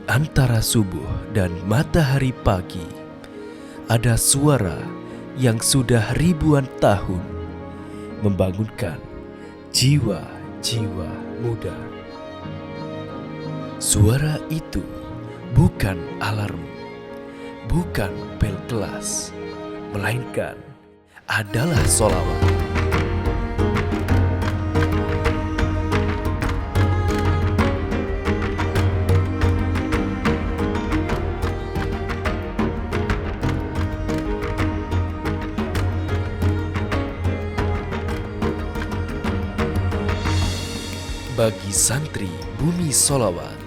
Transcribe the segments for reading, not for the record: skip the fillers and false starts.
Di antara subuh dan matahari pagi, ada suara yang sudah ribuan tahun membangunkan jiwa-jiwa muda. Suara itu bukan alarm, bukan bel kelas, melainkan adalah sholawat. Bagi santri Bumi Sholawat,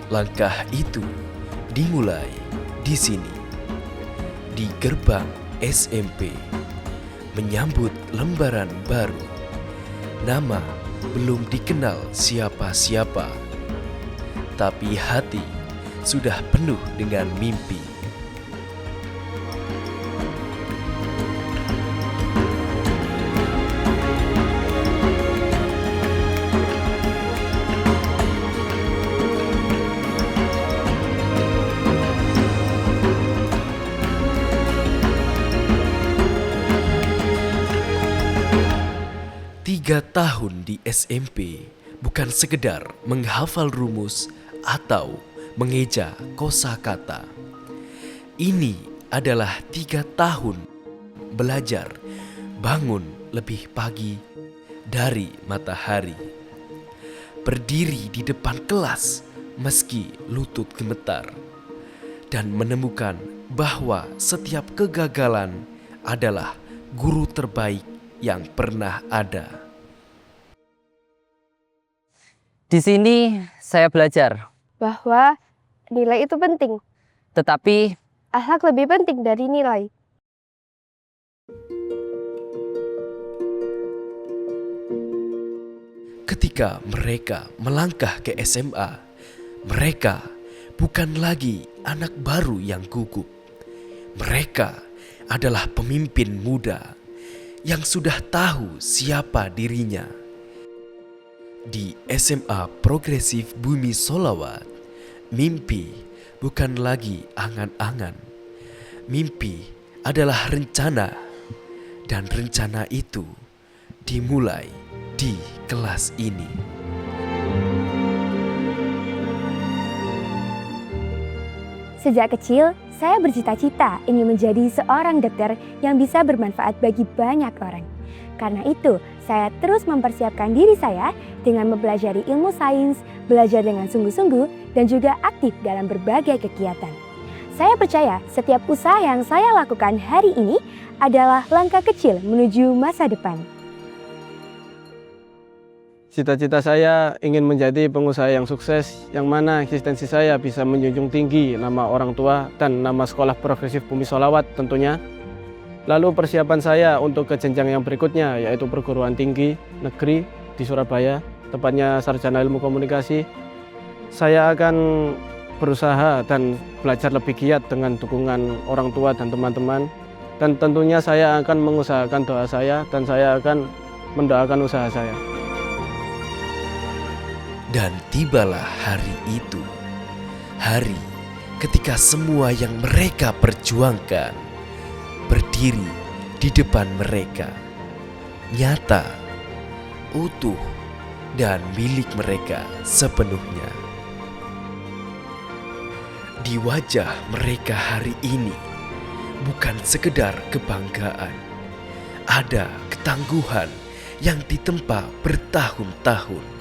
langkah itu dimulai di sini, di gerbang SMP, menyambut lembaran baru. Nama belum dikenal siapa-siapa, tapi hati sudah penuh dengan mimpi. Tiga tahun di SMP bukan sekedar menghafal rumus atau mengeja kosakata. Ini adalah 3 tahun belajar bangun lebih pagi dari matahari. Berdiri di depan kelas meski lutut gemetar. Dan menemukan bahwa setiap kegagalan adalah guru terbaik yang pernah ada. Di sini saya belajar, bahwa nilai itu penting, tetapi akhlak lebih penting dari nilai. Ketika mereka melangkah ke SMA, mereka bukan lagi anak baru yang gugup. Mereka adalah pemimpin muda yang sudah tahu siapa dirinya. Di SMA Progresif Bumi Sholawat, mimpi bukan lagi angan-angan. Mimpi adalah rencana, dan rencana itu dimulai di kelas ini. Sejak kecil, saya bercita-cita ingin menjadi seorang dokter yang bisa bermanfaat bagi banyak orang. Karena itu, saya terus mempersiapkan diri saya dengan mempelajari ilmu sains, belajar dengan sungguh-sungguh, dan juga aktif dalam berbagai kegiatan. Saya percaya setiap usaha yang saya lakukan hari ini adalah langkah kecil menuju masa depan. Cita-cita saya ingin menjadi pengusaha yang sukses, yang mana eksistensi saya bisa menjunjung tinggi nama orang tua dan nama sekolah progresif Bumi Sholawat tentunya. Lalu persiapan saya untuk ke jenjang yang berikutnya, yaitu perguruan tinggi negeri di Surabaya, tepatnya sarjana ilmu komunikasi. Saya akan berusaha dan belajar lebih giat dengan dukungan orang tua dan teman-teman. Dan tentunya saya akan mengusahakan doa saya dan saya akan mendoakan usaha saya. Dan tibalah hari itu, hari ketika semua yang mereka perjuangkan berdiri di depan mereka, nyata, utuh, dan milik mereka sepenuhnya. Di wajah mereka hari ini bukan sekedar kebanggaan, ada ketangguhan yang ditempa bertahun-tahun.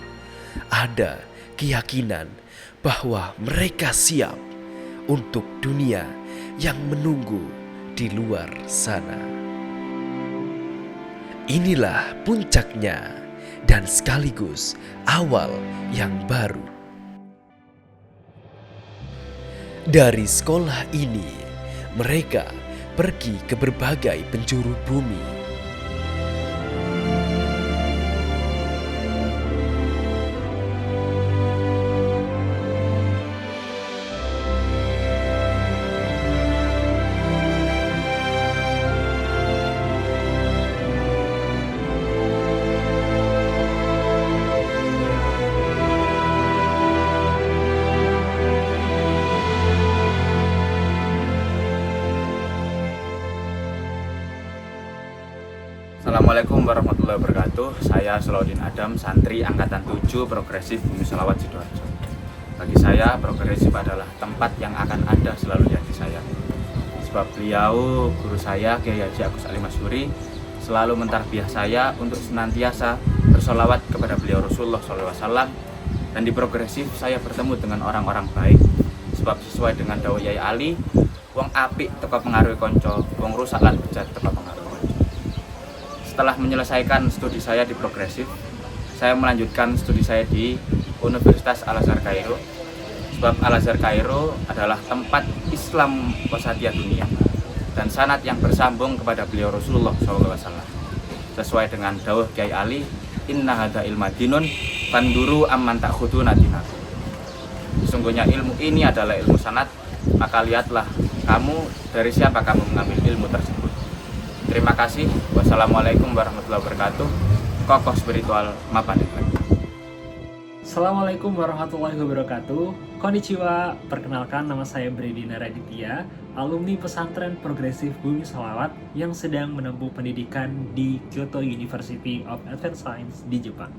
Ada keyakinan bahwa mereka siap untuk dunia yang menunggu di luar sana. Inilah puncaknya dan sekaligus awal yang baru. Dari sekolah ini, mereka pergi ke berbagai penjuru bumi. Assalamualaikum warahmatullahi wabarakatuh. Saya Solahuddin Adam, santri angkatan 7 Progresif Bumi Sholawat Sidoarjo. Bagi saya, Progresif adalah tempat yang akan ada selalu di hati saya. Sebab beliau, guru saya, Kiai Haji Agus Ali Masyuri, selalu mentarbiyah saya untuk senantiasa bersolawat kepada beliau Rasulullah SAW. Dan di Progresif saya bertemu dengan orang-orang baik. Sebab sesuai dengan dawuh Yai Ali, wong apik teko pengaruhi konco, wong rusak lan bejat teko pengaruhi konco. Setelah menyelesaikan studi saya di Progresif, saya melanjutkan studi saya di Universitas Al-Azhar Kairo. Sebab Al-Azhar Kairo adalah tempat Islam wasatiyah dunia dan sanad yang bersambung kepada beliau Rasulullah SAW. Sesuai dengan dawuh Kiai Ali, inna hadza ilma dinun fanduru amman ta'khuduna dinakum. Sesungguhnya ilmu ini adalah ilmu sanad, maka lihatlah kamu dari siapa kamu mengambil ilmu tersebut. Terima kasih. Wassalamualaikum warahmatullahi wabarakatuh. Kokoh spiritual Mapan. Assalamualaikum warahmatullahi wabarakatuh. Konnichiwa, perkenalkan nama saya Bredina Raditya, alumni pesantren Progresif Bumi Sholawat yang sedang menempuh pendidikan di Kyoto University of Advanced Science di Jepang.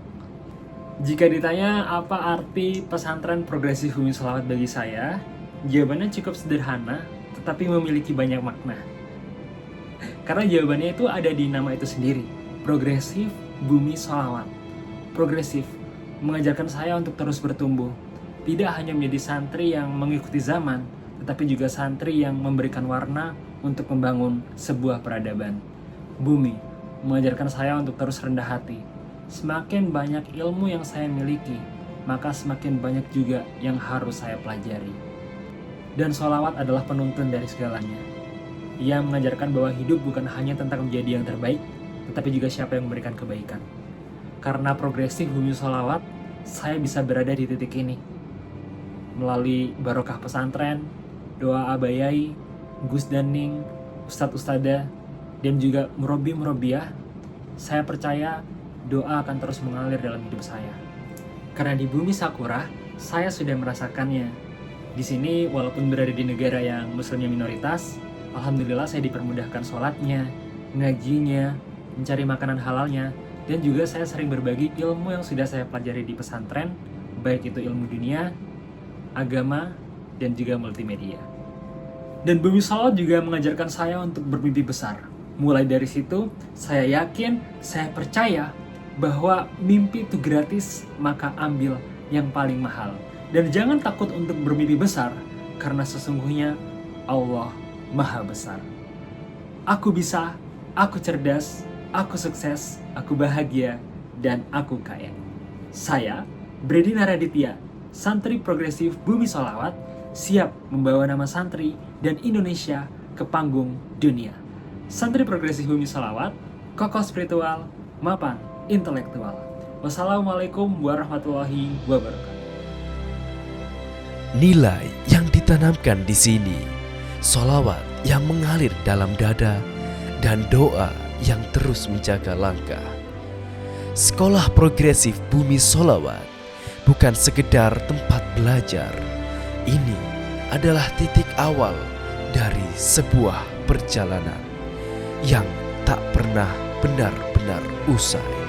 Jika ditanya apa arti pesantren Progresif Bumi Sholawat bagi saya, jawabannya cukup sederhana, tetapi memiliki banyak makna. Karena jawabannya itu ada di nama itu sendiri, Progresif Bumi Sholawat. Progresif mengajarkan saya untuk terus bertumbuh, tidak hanya menjadi santri yang mengikuti zaman, tetapi juga santri yang memberikan warna untuk membangun sebuah peradaban. Bumi mengajarkan saya untuk terus rendah hati. Semakin banyak ilmu yang saya miliki, maka semakin banyak juga yang harus saya pelajari. Dan sholawat adalah penuntun dari segalanya. Ia mengajarkan bahwa hidup bukan hanya tentang menjadi yang terbaik, tetapi juga siapa yang memberikan kebaikan. Karena Progresif Bumi Sholawat, saya bisa berada di titik ini. Melalui barokah pesantren, doa abayai, Gus Daning, Ustadz Ustadzah, dan juga murobi-murobiah, saya percaya doa akan terus mengalir dalam hidup saya. Karena di bumi Sakura, saya sudah merasakannya. Di sini, walaupun berada di negara yang muslimnya minoritas, alhamdulillah saya dipermudahkan sholatnya, ngajinya, mencari makanan halalnya, dan juga saya sering berbagi ilmu yang sudah saya pelajari di pesantren, baik itu ilmu dunia, agama, dan juga multimedia. Dan Bumi Sholawat juga mengajarkan saya untuk bermimpi besar. Mulai dari situ, saya yakin, saya percaya bahwa mimpi itu gratis, maka ambil yang paling mahal. Dan jangan takut untuk bermimpi besar, karena sesungguhnya Allah Maha Besar. Aku bisa, aku cerdas, aku sukses, aku bahagia, dan aku kaya. Saya, Bredina Raditya, santri Progresif Bumi Sholawat, siap membawa nama santri dan Indonesia ke panggung dunia. Santri Progresif Bumi Sholawat, kokoh spiritual, mapan intelektual. Wassalamualaikum warahmatullahi wabarakatuh. Nilai yang ditanamkan di sini, sholawat yang mengalir dalam dada, dan doa yang terus menjaga langkah. Sekolah Progresif Bumi Sholawat bukan sekedar tempat belajar. Ini adalah titik awal dari sebuah perjalanan yang tak pernah benar-benar usai.